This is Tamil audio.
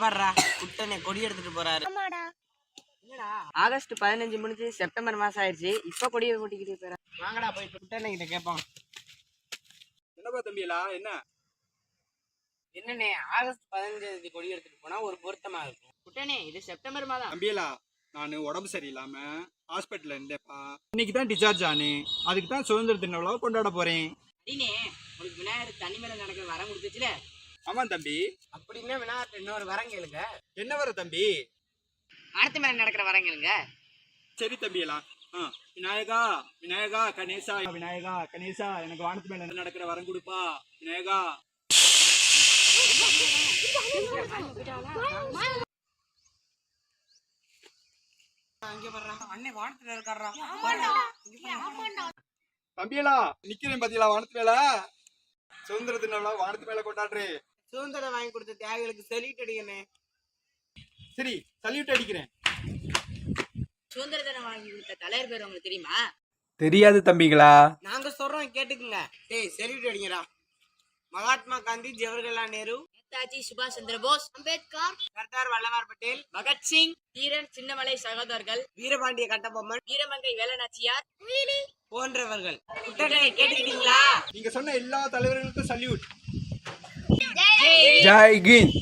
பாடுறா குட்டனை கொடி எடுத்துட்டு போறாரு. ஆகஸ்ட் 15 முடிஞ்சு செப்டம்பர் மாசம் ஆயிடுச்சு. இப்ப கொடியை கூட்டிக்கிட்டு போறேன். வாங்கடா போய் குட்டனை கிட்ட கேட்போம். என்னப்பா தம்பியலா என்ன என்னண்ணே ஆகஸ்ட் 15 கொடி எடுத்துட்டு போனா ஒரு பொருத்தமா இருக்கும். குட்டனே இது செப்டம்பர் மாதம். தம்பியலா நான் உடம்பு சரியில்லாம ஹாஸ்பிட்டல்ல இருந்தேப்பா. இன்னைக்கு தான் டிஸ்சார்ஜ் ஆனேன். அதுக்கு தான் சுதந்திர தின விழாவை கொண்டாட போறேன். அடினே உனக்கு விநாயகர் தண்ணி மேல நடக்கிற வரம் கொடுத்துச்சுல. ஆமா தம்பி. அப்படின்னா விநாயகர் இன்னொரு வரம் கேளுங்க. என்ன வர தம்பி? வானத்து மேல நடக்கிற வரம் கேளுங்க. சரி தம்பியலா. விநாயகா விநாயகா கணேசா விநாயகா கணேசா எனக்கு வானத்து மேல நடக்கிற வரம் கொடுப்பா விநாயகா. அண்ணே வானத்துல இருக்காரா? தம்பியலா நிக்கிறேன் பாத்தீங்களா வானத்து மேல. சுதந்திர தின விழா வானத்து மேல கொண்டாடுறேன். சுதந்திரம் வாங்கி கொடுத்த தியாகிகளுக்கு சல்யூட் அடிக்கணே. சரி சல்யூட் அடிக்கிறேன். சுதந்திர தினம் வாங்கி கொடுத்த தலைவர் பேர் உங்களுக்கு தெரியுமா? தெரியாது தம்பிகளா. நாங்க சொல்றோம் கேட்டுக்குங்க. டேய் சல்யூட் அடிங்கடா. மகாத்மா காந்தி, ஜவஹர்லால் நேரு, நேதாஜி சுபாஷ் சந்திர போஸ், அம்பேத்கர், சர்தார் வல்லபாய் பட்டேல், பகத்சிங், தீரன் சின்னமலை சகோதரர்கள், வீரபாண்டிய கட்டபொம்மன், வீரமங்கை வேலநாச்சியார் போன்றவர்கள். குட்டனை கேட்டுக்கிட்டீங்களா? நீங்க சொன்ன எல்லா தலைவர்களுக்கும் சல்யூட். ஜெய் ஜெய் ஹிந்த்.